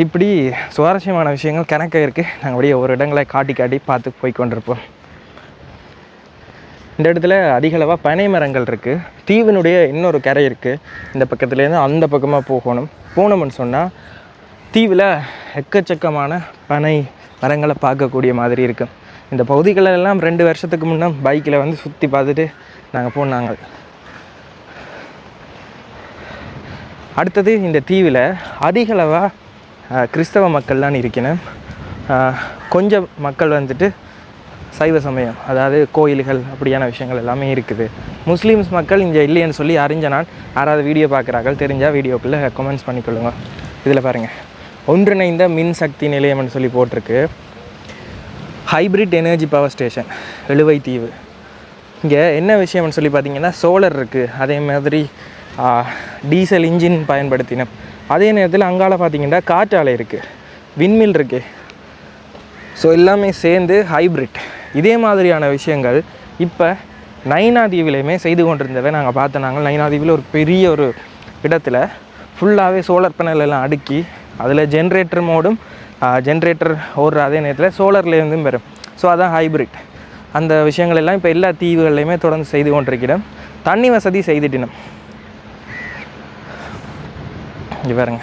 இப்படி சுவாரஸ்யமான விஷயங்கள் கணக்க இருக்குது. நாங்கள் அப்படியே ஒரு இடங்களை காட்டி பார்த்து போய்கொண்டிருப்போம். இந்த இடத்துல அதிகளவாக பனை மரங்கள் இருக்குது. தீவினுடைய இன்னொரு கரை இருக்குது. இந்த பக்கத்துலேருந்து அந்த பக்கமாக போனோம்னு சொன்னால் தீவில் எக்கச்சக்கமான பனை மரங்களை பார்க்கக்கூடிய மாதிரி இருக்குது. இந்த பகுதிகளெல்லாம் 2 வருஷத்துக்கு முன்னே பைக்கில் வந்து சுற்றி பார்த்துட்டு நாங்கள் போனாங்க. அடுத்தது இந்த தீவில் அதிகளவாக கிறிஸ்தவ மக்கள்லாம் இருக்கணும். கொஞ்சம் மக்கள் வந்துட்டு சைவ சமயம், அதாவது கோயில்கள் அப்படியான விஷயங்கள் எல்லாமே இருக்குது. முஸ்லீம்ஸ் மக்கள் இங்கே இல்லைன்னு சொல்லி அறிஞ்ச நான் யாராவது வீடியோ பார்க்குறார்கள் தெரிஞ்சால் வீடியோக்குள்ளே கமெண்ட்ஸ் பண்ணிக்கொள்ளுங்க. இதில் பாருங்கள், ஒன்றிணைந்த மின்சக்தி நிலையம்னு சொல்லி போட்டிருக்கு. Hybrid energy power station Eluvai தீவு. இங்கே என்ன விஷயம்னு சொல்லி பார்த்தீங்கன்னா சோலர் இருக்குது, அதே மாதிரி டீசல் இன்ஜின் பயன்படுத்தினோம். அதே நேரத்தில் அங்கால பார்த்தீங்கன்னா காற்றாலை இருக்குது, விண்மில் இருக்குது. ஸோ எல்லாமே சேர்ந்து ஹைப்ரிட். இதே மாதிரியான விஷயங்கள் இப்போ நைனா தீவிலையுமே செய்து கொண்டிருந்தவை நாங்கள் பார்த்தோம். நாங்கள் நைனா தீவில் ஒரு பெரிய ஒரு இடத்துல ஃபுல்லாகவே சோலார் பேனல் எல்லாம் அடுக்கி அதில் ஜென்ரேட்டர் மோடும் ஜென்ரேட்டர் ஓடுற அதே நேரத்தில் சோலார்லேருந்தும் வரும். ஸோ அதான் ஹைப்ரிட். அந்த விஷயங்கள் எல்லாம் இப்போ எல்லா தீவுகள்லையுமே தொடர்ந்து செய்து கொண்டிருக்கிறோம். தண்ணி வசதி செய்துட்டினோம். இங்கே பாருங்க,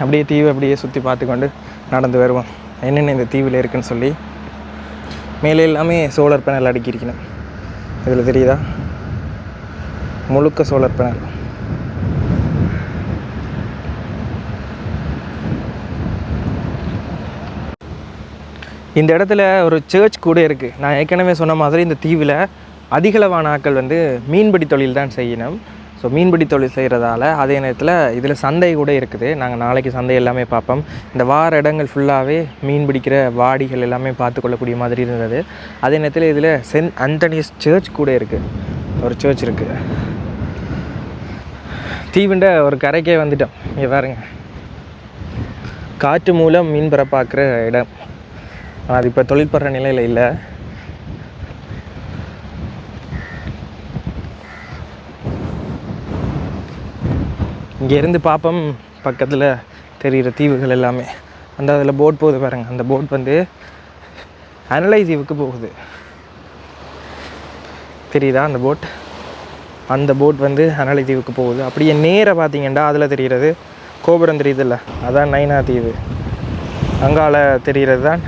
அப்படியே தீவு அப்படியே சுற்றி பார்த்துக்கொண்டு நடந்து வருவோம் என்னென்ன இந்த தீவில் இருக்குன்னு சொல்லி. மேலே எல்லாமே சோலார் பேனல் அடுக்கியிருக்கணும். இதில் தெரியுதா, முழுக்க சோலார் பேனல். இந்த இடத்துல ஒரு சர்ச் கூட இருக்குது. நான் ஏற்கனவே சொன்ன மாதிரி இந்த தீவில் அதிகளவான ஆட்கள் வந்து மீன்பிடி தொழில் தான் செய்யணும். ஸோ மீன்பிடி தொழில் செய்கிறதால அதே நேரத்தில் இதில் சந்தை கூட இருக்குது. நாங்கள் நாளைக்கு சந்தை எல்லாமே பார்ப்போம். இந்த வார இடங்கள் ஃபுல்லாகவே மீன் பிடிக்கிற வாடிகள் எல்லாமே பார்த்துக்கொள்ளக்கூடிய மாதிரி இருந்தது. அதே நேரத்தில் இதில் சென்ட் ஆண்டனியஸ் சர்ச் கூட இருக்குது, ஒரு சர்ச் இருக்குது. தீவுண்ட ஒரு கரைக்கே வந்துட்டோம். இங்கே பாருங்க, காற்று மூலம் மீன் பிறப்பாக்குற இடம். அது இப்போ தொழில்படுற நிலையில் இல்லை. இங்கேருந்து பார்ப்போம் பக்கத்தில் தெரிகிற தீவுகள் எல்லாமே. அந்த அதில் போட் போகுது பாருங்கள், அந்த போட் வந்து அனலை தீவுக்கு போகுது. தெரியுதா அந்த போட்? அந்த போட் வந்து அனலை தீவுக்கு போகுது. அப்படியே நேராக பார்த்தீங்கன்னா அதில் தெரிகிறது கோபுரம் தெரியுதில்ல, அதான் நைனா தீவு. அங்கால தெரிகிறது தான்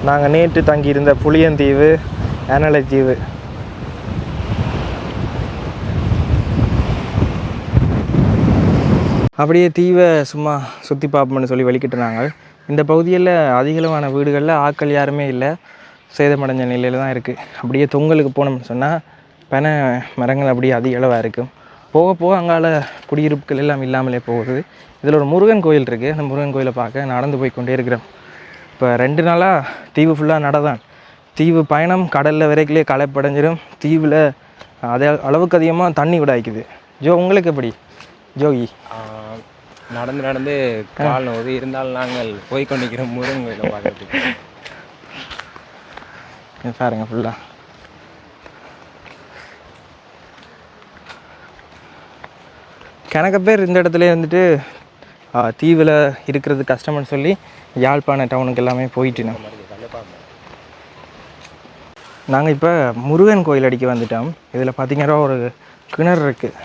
நாங்கள் நேற்று தங்கியிருந்த புளியந்தீவு, அனலை தீவு. அப்படியே தீவை சும்மா சுற்றி பார்ப்போம்னு சொல்லி வலிக்கிட்டுனாங்க. இந்த பகுதியில் அதிகளவான வீடுகளில் ஆட்கள் யாருமே இல்லை. சேதமடைஞ்ச நிலையில் தான் இருக்குது. அப்படியே தொங்கலுக்கு போனோம்னு சொன்னால் பனை மரங்கள் அப்படியே அதிக அளவாக இருக்கும். போக போக அங்கால குடியிருப்புகள் எல்லாம் இல்லாமலே போகுது. இதில் ஒரு முருகன் கோயில் இருக்குது. அந்த முருகன் கோயிலை பார்க்க நடந்து போய் கொண்டே இருக்கிறோம். இப்போ 2 நாளாக தீவு ஃபுல்லாக நடதான். தீவு பயணம் கடலில் வரைக்கிலே களைப்படைஞ்சிடும். தீவில் அதே அளவுக்கு அதிகமாக தண்ணி விடாய்க்குது. ஜோ உங்களுக்கு எப்படி ஜோகி? நடந்து நடந்து கால் நோது இருந்தாலும் நாங்கள் போய் கொண்டிருக்கிறோம் முருகன் கோயிலை பார்க்கறதுக்கு. பாருங்க ஃபுல்லாக கணக்க பேர் இந்த இடத்துல வந்துட்டு தீவில் இருக்கிறது கஷ்டம்னு சொல்லி யாழ்ப்பாண டவுனுக்கு எல்லாமே போயிட்டுனோம். நாங்கள் இப்போ முருகன் கோயில் அடிக்க வந்துட்டோம். இதில் பார்த்திங்கன்னா ஒரு கிணறு இருக்குது.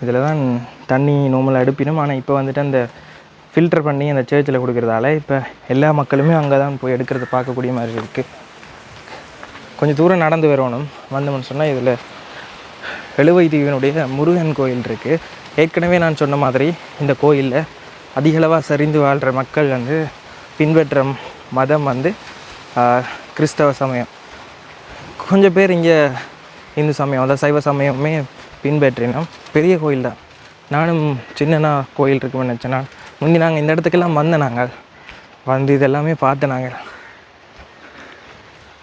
இதில் தான் தண்ணி நார்மலாக எடுப்பினோம். ஆனால் இப்போ வந்துட்டு அந்த ஃபில்டர் பண்ணி அந்த சர்ச்சில் கொடுக்குறதால இப்போ எல்லா மக்களுமே அங்கே தான் போய் எடுக்கிறத பார்க்கக்கூடிய மாதிரி இருக்குது. கொஞ்சம் தூரம் நடந்து வரணும். வந்தோம்னு சொன்னால் இதில் எழுவை தீவினுடைய முருகன் கோயில் இருக்குது. ஏற்கனவே நான் சொன்ன மாதிரி இந்த கோயிலில் அதிகளவாக சரிந்து வாழ்கிற மக்கள் வந்து பின்பற்ற மதம் வந்து கிறிஸ்தவ சமயம். கொஞ்சம் பேர் இங்கே இந்து சமயம் அதாவது சைவ சமயமே பின்பற்றினோம். பெரிய கோயில் தான். நானும் சின்னனா கோயில் இருக்குன்னு நினச்சேன்னா முந்தி நாங்கள் இந்த இடத்துக்கெல்லாம் வந்தேன். நாங்கள் வந்து இதெல்லாமே பார்த்தேன். நாங்கள்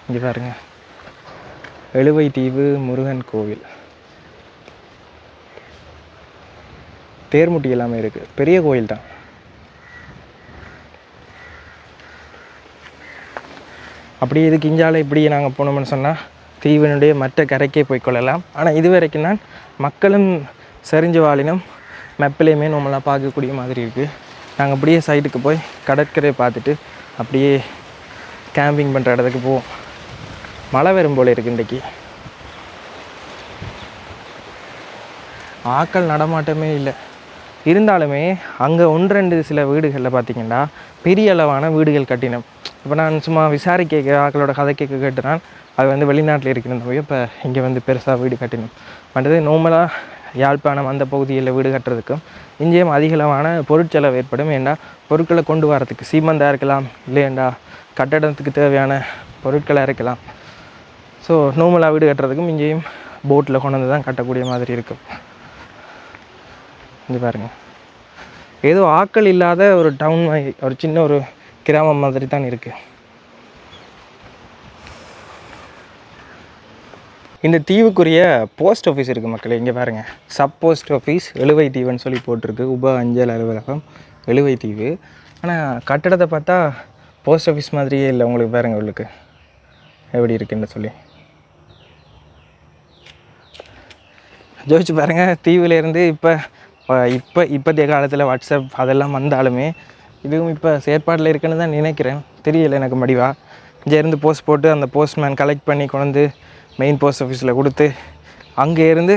இங்கே பாருங்க, எழுவை தீவு முருகன் கோவில். தேர்முட்டி எல்லாமே இருக்குது. பெரிய கோயில் தான். அப்படியே இதுக்கு இஞ்சால இப்படியே நாங்கள் போனோம்னு சொன்னால் தீவினுடைய மற்ற கரைக்கே போய்க்கொள்ளலாம். ஆனால் இது வரைக்கும் நான் மக்களும் சரிஞ்சு வாழினும் மெப்பிலையுமே நம்மளாம் பார்க்கக்கூடிய மாதிரி இருக்குது. நாங்கள் அப்படியே சைடுக்கு போய் கடற்கரையை பார்த்துட்டு அப்படியே கேம்பிங் பண்ணுற இடத்துக்கு போவோம். மழை வரும் போல் இருக்குது இன்றைக்கி. ஆக்கள் நடமாட்டமே இல்லை. இருந்தாலுமே அங்கே 1-2 சில வீடுகளில் பார்த்திங்கன்னா பெரிய அளவான வீடுகள் கட்டினோம். இப்போ நான் சும்மா விசாரிக்க ஆக்களோட கதை கேட்டுனான் அது வந்து வெளிநாட்டில் இருக்கிற போய் இப்போ இங்கே வந்து பெருசாக வீடு கட்டினோம். மற்றது நார்மலாக யாழ்ப்பாணம் அந்த பகுதியில் வீடு கட்டுறதுக்கும் இங்கேயும் அதிகளவான பொருட்செலவு ஏற்படும். ஏண்டா பொருட்களை கொண்டு வரத்துக்கு சீமந்தாக இருக்கலாம், இல்லையண்டா கட்டடத்துக்கு தேவையான பொருட்களை இருக்கலாம். ஸோ நார்மலாக வீடு கட்டுறதுக்கும் இங்கேயும் போட்டில் கொண்டு வந்து தான் கட்டக்கூடிய மாதிரி இருக்கும். இது பாருங்கள், ஏதோ ஆக்கள் இல்லாத ஒரு டவுன், ஒரு சின்ன ஒரு கிராமம் மாதிரி தான் இருக்குது. இந்த தீவுக்குரிய போஸ்ட் ஆஃபீஸ் இருக்குது மக்களே. இங்கே பாருங்கள், சப் போஸ்ட் ஆஃபீஸ் எழுவை தீவுன்னு சொல்லி போட்டிருக்கு. உப அஞ்சல் அலுவலகம் எழுவை தீவு. ஆனால் கட்டடத்தை பார்த்தா போஸ்ட் ஆஃபீஸ் மாதிரியே இல்லை. உங்களுக்கு பாருங்கள் உங்களுக்கு எப்படி இருக்குன்னு சொல்லி ஜோதிச்சு பாருங்கள். தீவிலேருந்து இப்போதைய காலத்தில் வாட்ஸ்அப் அதெல்லாம் வந்தாலுமே இதுவும் இப்போ செயற்பாட்டில் இருக்குன்னு தான் நினைக்கிறேன். தெரியலை எனக்கு முடிவா. இங்கேருந்து போஸ்ட் போட்டு அந்த போஸ்ட்மேன் கலெக்ட் பண்ணி கொண்டு வந்து மெயின் போஸ்ட் ஆஃபீஸில் கொடுத்து அங்கே இருந்து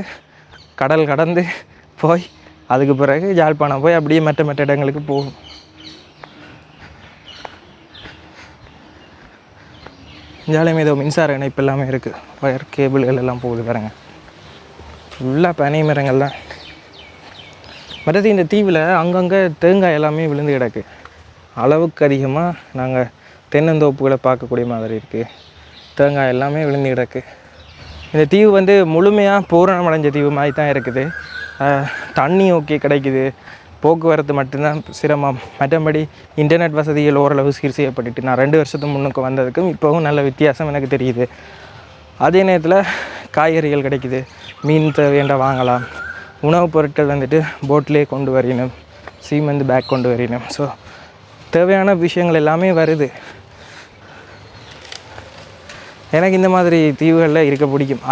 கடல் கடந்து போய் அதுக்கு பிறகு யாழ்ப்பாணம் போய் அப்படியே மற்ற இடங்களுக்கு போகும். இஞ்சாலையும் ஏதோ மின்சார இணைப்பு எல்லாமே இருக்குது. வயர் கேபிள்கள் எல்லாம் போகுது பாருங்க. ஃபுல்லாக பனை மரங்கள் தான். மற்றது இந்த தீவில் அங்கங்கே தேங்காய் எல்லாமே விழுந்து கிடக்கு. அளவுக்கு அதிகமாக நாங்கள் தென்னந்தோப்புகளை பார்க்கக்கூடிய மாதிரி இருக்குது. தேங்காய் எல்லாமே விழுந்து கிடக்கு. இந்த தீவு வந்து முழுமையாக பூரணமடைஞ்ச தீவு மாதிரி தான் இருக்குது. தண்ணி ஓகே கிடைக்குது, போக்குவரத்து மட்டும்தான் சிரமம். மற்றபடி இன்டர்நெட் வசதிகள் ஓரளவு சீர் செய்யப்பட்டுட்டு நான் 2 வருஷத்துக்கு முன்னுக்கு வந்ததுக்கும் இப்போவும் நல்ல வித்தியாசம் எனக்கு தெரியுது. அதே நேரத்தில் காய்கறிகள் கிடைக்குது, மீன் தேவையண்டா வாங்கலாம். உணவுப் பொருட்கள் வந்துட்டு போட்லேயே கொண்டு வரணும், சீமெந்து பேக் கொண்டு வரணும். ஸோ தேவையான விஷயங்கள் எல்லாமே வருது. எனக்கு இந்த மாதிரி தீவுகளில் இருக்க பிடிக்கும்.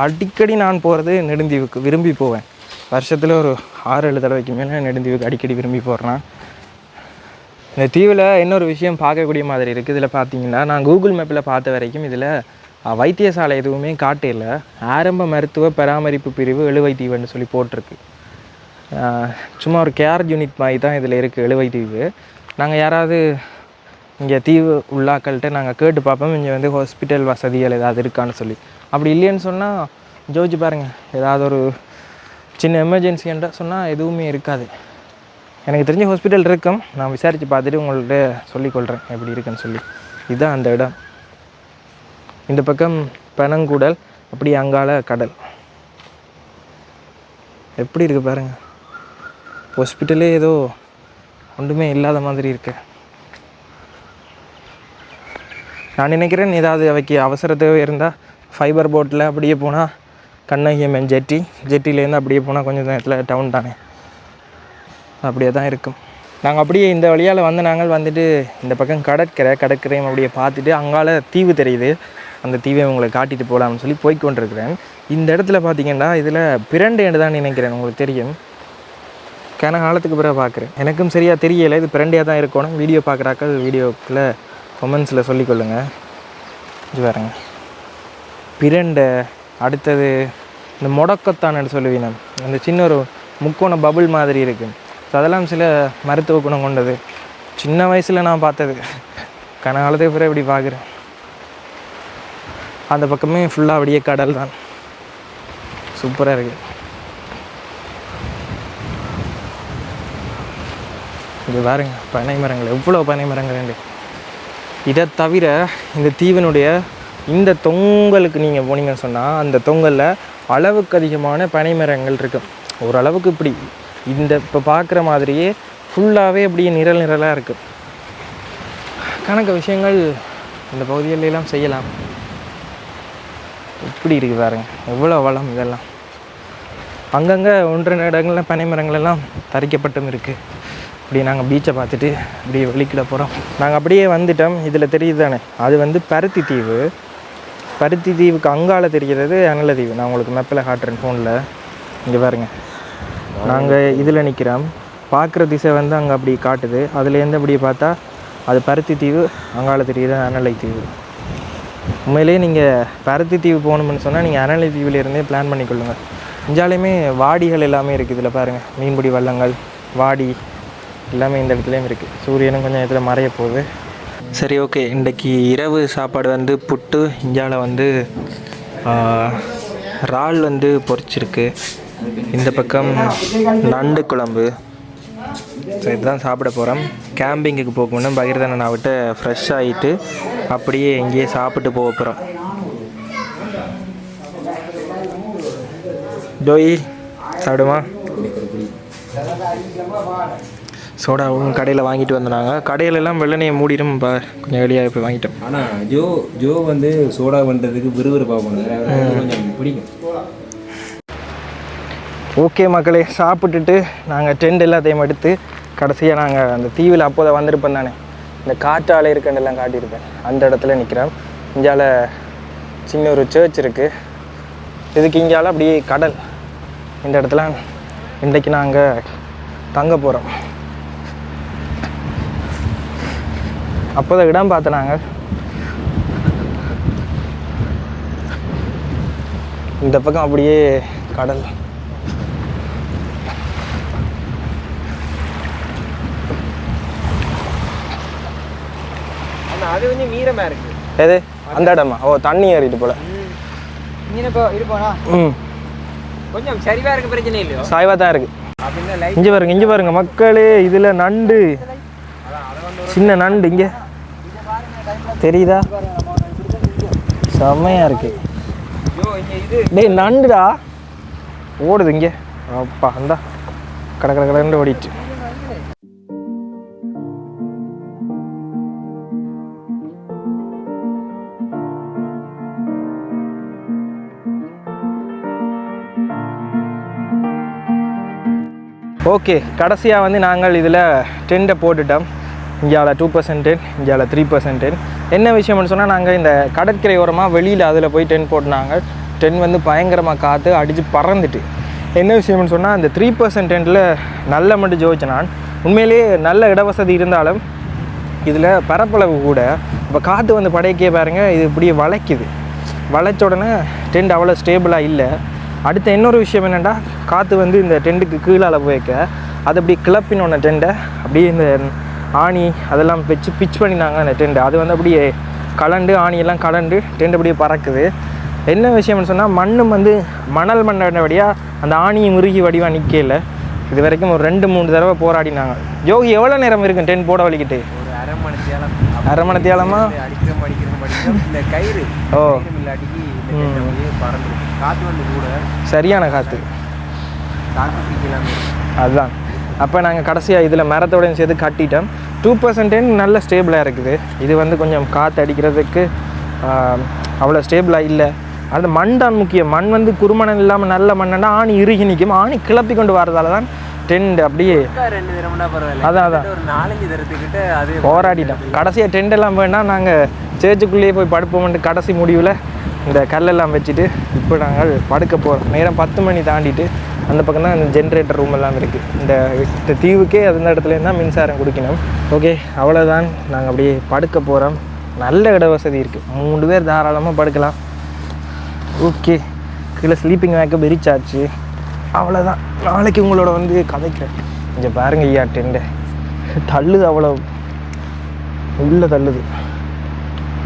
அடிக்கடி நான் போகிறது நெடுந்தீவுக்கு விரும்பி போவேன். வருஷத்தில் ஒரு 6-7 தடவைக்கு மேலே நெடுந்தீவுக்கு அடிக்கடி விரும்பி போடுறேன். இந்த தீவில் இன்னொரு விஷயம் பார்க்கக்கூடிய மாதிரி இருக்குது. இதில் பார்த்தீங்கன்னா நான் கூகுள் மேப்பில் பார்த்த வரைக்கும் இதில் வைத்தியசாலை எதுவுமே காட்டையில் ஆரம்ப மருத்துவ பராமரிப்பு பிரிவு எழுவை தீவுன்னு சொல்லி போட்டிருக்கு. சும்மா ஒரு கேர் யூனிட் மாதிரி தான் இதில் இருக்குது எழுவை தீவு. நாங்கள் யாராவது இங்கே தீவு உள்ளாக்கள்கிட்ட நாங்கள் கேட்டு பார்ப்போம், இங்கே வந்து ஹாஸ்பிட்டல் வசதிகள் ஏதாவது இருக்கான்னு சொல்லி. அப்படி இல்லைன்னு சொன்னால் ஜோதிச்சு பாருங்கள், ஏதாவது ஒரு சின்ன எமர்ஜென்சின்ற சொன்னால் எதுவுமே இருக்காது. எனக்கு தெரிஞ்ச ஹாஸ்பிட்டல் இருக்கும், நான் விசாரித்து பார்த்துட்டு உங்கள்கிட்ட சொல்லிக்கொள்கிறேன் எப்படி இருக்குன்னு சொல்லி. இதுதான் அந்த இடம். இந்த பக்கம் பனங்கூடல், அப்படி அங்கால கடல். எப்படி இருக்குது பாருங்க. ஹாஸ்பிட்டலே ஏதோ ஒன்றுமே இல்லாத மாதிரி இருக்கு. நான் நினைக்கிறேன் ஏதாவது அவைக்கு அவசர தேவை இருந்தால் ஃபைபர் போட்டில் அப்படியே போனால் கண்ணகியம்மன் ஜெட்டிலேருந்து அப்படியே போனால் கொஞ்சம் நேரத்தில் டவுன் தானே, அப்படியே தான் இருக்கும். நாங்கள் அப்படியே இந்த வழியால் நாங்கள் வந்துட்டு இந்த பக்கம் கடற்கரையும் அப்படியே பார்த்துட்டு அங்கால தீவு தெரியுது, அந்த தீவை உங்களை காட்டிட்டு போகலாம்னு சொல்லி போய்கொண்டிருக்கிறேன். இந்த இடத்துல பார்த்தீங்கன்னா இதில் பிரண்டைன்னு தான் நினைக்கிறேன், உங்களுக்கு தெரியும். காலத்துக்கு பிறகு பார்க்குறேன், எனக்கும் சரியாக தெரியலை. இது பிரண்டையாக தான் இருக்கணும். வீடியோ பார்க்குறாக்கள் வீடியோக்குள்ளே கொமெண்ட்ஸில் சொல்லிக்கொள்ளுங்கள். இது பாருங்க பிரண்டை. அடுத்தது இந்த முடக்கத்தான்னு சொல்லுவீங்க, அந்த சின்ன ஒரு முக்கோண பபுள் மாதிரி இருக்குது. ஸோ அதெல்லாம் சில மருத்துவ குணம் கொண்டது. சின்ன வயசில் நான் பார்த்தது, காலத்துக்கு பிறகு இப்படி பார்க்குறேன். அந்த பக்கமே ஃபுல்லாக அப்படியே கடல் தான். சூப்பராக இருக்குது. இது பாருங்க பனை மரங்கள், எவ்வளோ பனை மரங்கள். இதை தவிர இந்த தீவினுடைய இந்த தொங்கலுக்கு நீங்கள் போனீங்கன்னு சொன்னால் அந்த தொங்கலில் அளவுக்கு அதிகமான பனை மரங்கள் இருக்குது. ஓரளவுக்கு இப்படி இந்த இப்போ பார்க்குற மாதிரியே ஃபுல்லாகவே அப்படியே நிரலாக இருக்குது. கணக்கு விஷயங்கள் இந்த பகுதிகளெல்லாம் செய்யலாம். இப்படி இருக்குது பாருங்க, எவ்வளோ வளம் இதெல்லாம். அங்கங்கே 1-2 இடங்களில் பனை மரங்களெல்லாம் தரிக்கப்பட்டும் இருக்குது. இப்படி நாங்கள் பீச்சை பார்த்துட்டு அப்படியே வெளிக்கிட போகிறோம். நாங்கள் அப்படியே வந்துட்டோம். இதில் தெரியுது தானே, அது பருத்தி தீவு. பருத்தி தீவுக்கு அங்கால தெரிகிறது அனல தீவு. நான் உங்களுக்கு மேப்பில் காட்டுறேன் ஃபோனில். இங்கே பாருங்கள், நாங்கள் இதில் நிற்கிறோம். பார்க்குற திசை அங்கே அப்படி காட்டுது. அதுலேருந்து அப்படியே பார்த்தா அது பருத்தி தீவு, அங்கால தெரியுது அனலை தீவு. உண்மையிலேயே நீங்கள் பருத்தி தீவு போகணும்னு சொன்னால் நீங்கள் அனலை தீவிலேருந்தே பிளான் பண்ணிக்கொள்ளுங்கள். இஞ்சாலையுமே வாடிகள் எல்லாமே இருக்குது. இதில் பாருங்கள், மீன்பிடி வள்ளங்கள், வாடி எல்லாமே இந்த இடத்துலையும் இருக்குது. சூரியனும் கொஞ்சம் இடத்துல மறைய போகுது. சரி, ஓகே. இன்றைக்கி இரவு சாப்பாடு புட்டு, இஞ்சால இறால் பொரிச்சிருக்கு. இந்த பக்கம் நண்டு குழம்பு. ஸோ இதுதான் சாப்பிட போகிறோம். கேம்பிங்குக்கு போகணும். பகிர்தான நான் விட்டு ஃப்ரெஷ் ஆகிட்டு அப்படியே இங்கேயே சாப்பிட்டு போக போகிறோம். டோய் சாப்பிடுமா? சோடாவும் கடையில் வாங்கிட்டு வந்தாங்க. கடையிலெல்லாம் வெள்ளனையை மூடிடும், கொஞ்சம் வெளியாக போய் வாங்கிட்டோம். ஆனால் ஜோ சோடா பண்ணுறதுக்கு விறுவிறுப்பாக கொஞ்சம் பிடிக்கும். ஓகே மக்களே, சாப்பிட்டுட்டு நாங்கள் டென்ட் எல்லாத்தையும் எடுத்து கடைசியாக நாங்கள் அந்த தீவில் அப்போதை வந்திருப்போம் தானே, இந்த காற்றாலை இருக்கண்டெல்லாம் காட்டியிருப்பேன், அந்த இடத்துல நிற்கிறோம். இங்கால சின்ன ஒரு சர்ச் இருக்குது. இதுக்கு இங்கால அப்படியே கடல். இந்த இடத்துல இன்றைக்கு நாங்கள் தங்க போகிறோம். அப்போதான் இடம் பார்த்தோம் நாங்கள். இந்த பக்கம் அப்படியே கடல். அது கொஞ்சம் மீறமாக இருக்குது. எது அந்த இடமா? ஓ, தண்ணி ஏறிட்டு போல. கொஞ்சம் சரிவாக இருக்க பிரச்சனை இல்லையோ? சாய்வாக தான் இருக்குது. இங்கே பாருங்க மக்களே, இதில் நண்டு, சின்ன நண்டு இங்கே தெரியுதா? செம்மையாக இருக்கு. டேய் நண்டுடா ஓடுது இங்கே. அப்பா அந்த கடற்கரை ஓடிட்டு. ஓகே, கடைசியாக நாங்கள் இதில் டென்ட்டை போட்டுட்டோம். இந்தியாவில் 2% டென், இந்தியாவில் 3% டென். என்ன விஷயம்னு சொன்னால், நாங்கள் இந்த கடற்கரை ஓரமாக வெளியில் அதில் போய் டென்ட் போட்டுனாங்க. டென்ட் பயங்கரமாக காற்று அடித்து பறந்துட்டு. என்ன விஷயம்னு சொன்னால், அந்த 3% டென்ட்டில் நல்ல மட்டும் ஜோதிச்சேன் நான். உண்மையிலேயே நல்ல இடவசதி இருந்தாலும் இதில் பரப்பளவு கூட. இப்போ காற்று படைக்கே பாருங்கள், இது இப்படியே வளைக்குது. வளைச்ச உடனே டென்ட் அவ்வளோ ஸ்டேபிளாக இல்லை. அடுத்த இன்னொரு விஷயம் என்னென்னா, காற்று இந்த டென்ட்டுக்கு கீழால் போய்க்க அது அப்படி கிளப்பினோட டென்ட்டை அப்படியே இந்த ஆணி அதெல்லாம் வச்சு பிச் பண்ணினாங்க அந்த டென்ட். அது அப்படியே கலண்டு, ஆணியெல்லாம் கலண்டு டென்ட் அப்படியே பறக்குது. என்ன விஷயம்னு சொன்னால், மண்ணும் மணல் மண்ணபடியாக அந்த ஆணியை முருகி வடிவாக நிற்கல. இது வரைக்கும் ஒரு 2-3 தடவை போராடினாங்க. யோகி எவ்வளோ நேரம் இருக்கும் டென்ட் போட வலிக்கிட்டு? ஒரு அரை மணி நேரம். அரை மணித்தியாலமா அடிக்கிறோம் இந்த கயிறு ஓ இல்லாட்டிக்கு பறந்து காற்று வந்து கூட சரியான காற்று காற்று பிடிக்கலாமே. அதுதான் அப்போ நாங்கள் கடைசியாக இதில் மரத்தோடையும் சேர்த்து கட்டிட்டோம். 2% நல்ல ஸ்டேபிளாக இருக்குது. இது வந்து கொஞ்சம் காற்று அடிக்கிறதுக்கு அவ்வளோ ஸ்டேபிளாக இல்லை. அது மண் தான் முக்கியம். மண் வந்து குறுமணம் இல்லாமல் நல்ல மண்ணா ஆணி இறுகி நிற்கும். ஆணி கிளப்பி கொண்டு வரதால தான் டென்ட் அப்படியே 2 தரம்னா பரவாயில்ல. அதான் ஒரு 4-5 தரத்துக்கிட்ட அது போராடிட்டோம். கடைசியாக டென்ட் எல்லாம் வேணால் நாங்கள் சேர்ச்சுக்குள்ளேயே போய் படுப்போம்ட்டு கடைசி முடிவில் இந்த கல்லெல்லாம் வச்சுட்டு இப்போ நாங்கள் படுக்க போகிறோம். நேரம் 10 மணி தாண்டிட்டு அந்த பக்கம் தான் இந்த ஜென்ரேட்டர் ரூம் எல்லாம் இருக்குது. இந்த தீவுக்கே அந்த இடத்துலேருந்து தான் மின்சாரம் கொடுக்கணும். ஓகே, அவ்வளோதான். நாங்கள் அப்படியே படுக்க போகிறோம். நல்ல இட வசதி இருக்குது. 3 பேர் தாராளமாக படுக்கலாம். ஓகே, கீழே ஸ்லீப்பிங் மேக்கப் எரிச்சாச்சு. அவ்வளோதான். நாளைக்கு உங்களோட வந்து கதைக்கிறேன். கொஞ்சம் பாருங்க ஐயா, டெண்டை தள்ளுது, அவ்வளோ உள்ளே தள்ளுது.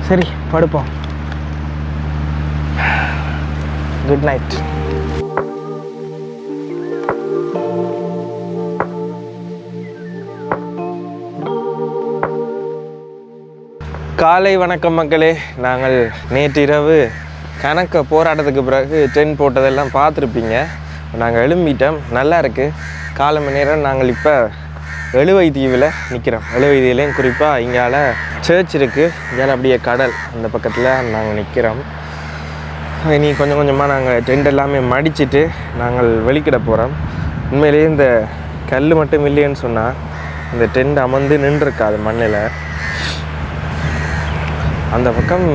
சரி, படுப்போம். Good night. காலை வணக்கம் மக்களே. நாங்கள் நேற்றிரவு கணக்க போராட்டத்துக்கு பிறகு டென்ட் போட்டதெல்லாம் பார்த்துருப்பீங்க. நாங்கள் எழும்பிட்டோம். நல்லா இருக்குது. காலை மணி நேரம் நாங்கள் இப்போ எழுவை தீவில் நிற்கிறோம். எழுவை தீவிலையும் குறிப்பாக இங்கால சர்ச் இருக்குது. இங்கால அப்படியே கடல் அந்த பக்கத்தில் நாங்கள் நிற்கிறோம். இனி கொஞ்சம் கொஞ்சமாக நாங்கள் டென்ட் எல்லாமே மடிச்சுட்டு நாங்கள் வெளிக்கிட போகிறோம். உண்மையிலேயே இந்த கல் மட்டும் இல்லைன்னு சொன்னால் இந்த டென்ட் அமர்ந்து நின்றுருக்காது மண்ணில். அந்த பக்கம்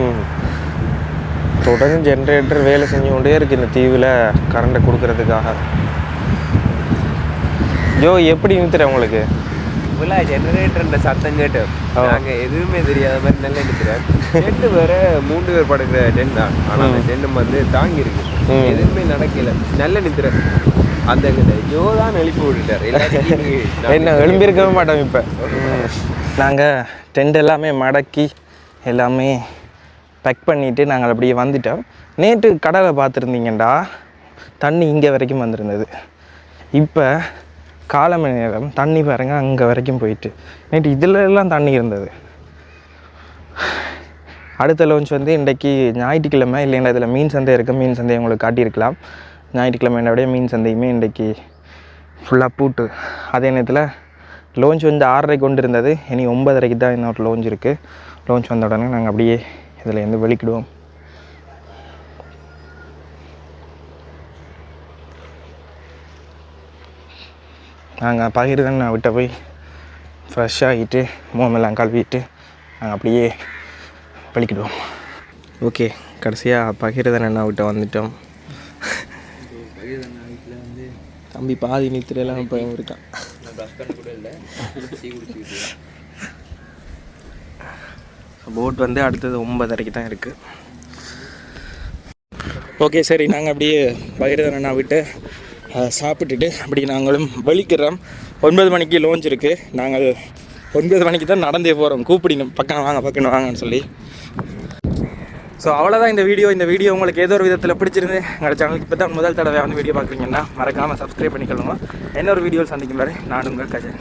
தொடர்ந்து ஜென்ரேட்டர் வேலை செஞ்சு கொண்டே இருக்குது இந்த தீவில் கரண்ட்டை கொடுக்கறதுக்காக. ஜோ, எப்படி நிறுத்துறேன் உங்களுக்கு? இவ்வளோ ஜென்ரேட்டர் சத்தம் கேட்டு நாங்கள் எதுவுமே தெரியாத மாதிரி நல்லா நிற்கிறேன். டென்ட்டு வேறு 3 பேர் படுக்கிற டென்ட் தான். ஆனால் அந்த டென்ட் வந்து தாங்கியிருக்கு. எதுவுமே நடக்கல. நல்லா நிற்கிறேன். அந்த ஜோ தான் எழுப்பி விட்டுட்டார். என்ன எழும்பியிருக்கவே மாட்டோம். இப்போ நாங்கள் டென்ட் எல்லாமே மடக்கி எல்லாமே பேக் பண்ணிவிட்டு நாங்கள் அப்படியே வந்துட்டோம். நேற்று கடலை பார்த்துருந்தீங்கண்டா, தண்ணி இங்கே வரைக்கும் வந்திருந்தது. இப்போ காலை மணி நேரம் தண்ணி பாருங்க அங்கே வரைக்கும் போயிட்டு. நேற்று இதில் எல்லாம் தண்ணி இருந்தது. அடுத்த லோன்ச் வந்து இன்றைக்கி ஞாயிற்றுக்கிழமை இல்லைன்னா இதில் மீன் சந்தை இருக்குது. மீன் சந்தையை உங்களுக்கு காட்டியிருக்கலாம். ஞாயிற்றுக்கிழமை விட மீன் சந்தையுமே இன்றைக்கி ஃபுல்லாக பூட்டு. அதே நேரத்தில் லோன்ச் வந்து 6:30 கொண்டு இருந்தது. இனி 9:30 தான் இன்னொரு லோன்ச் இருக்குது. லோன்ச் வந்த உடனே நாங்கள் அப்படியே இதில் இருந்து வெளிக்கிடுவோம். நாங்கள் பகிர்தான் நான் விட்ட போய் ஃப்ரெஷ் ஆகிட்டு மோமெல்லாம் கழுவிட்டு நாங்கள் அப்படியே வெளிக்கிடுவோம். ஓகே, கடைசியாக பகிர்தான் என்ன விட்ட வந்துட்டோம். தம்பி பாதி நித்திரெல்லாம் இப்போ இருக்கான். போட் வந்து அடுத்தது 9:30 தான் இருக்குது. ஓகே, சரி, நாங்கள் அப்படியே பகிர்தனா விட்டு சாப்பிட்டுட்டு அப்படி நாங்களும் வெளிக்கிறோம். 9 மணிக்கு லோன்ச் இருக்குது. நாங்கள் 9 மணிக்கு தான் நடந்தே போகிறோம். கூப்பிடணும் பக்கம் வாங்கன்னு சொல்லி. ஸோ அவ்வளோதான் இந்த வீடியோ. இந்த வீடியோ உங்களுக்கு ஏதோ ஒரு விதத்தில் பிடிச்சிருந்து எங்கள் சேனலுக்கு இப்போ தான் முதல் தடவை வந்து வீடியோ பார்க்குறீங்கன்னா மறக்காமல் சப்ஸ்கிரைப் பண்ணிக்கொள்ளுங்க. இன்னொரு வீடியோவில் சந்திக்கும் வரை நான் உங்கள் கஜன்.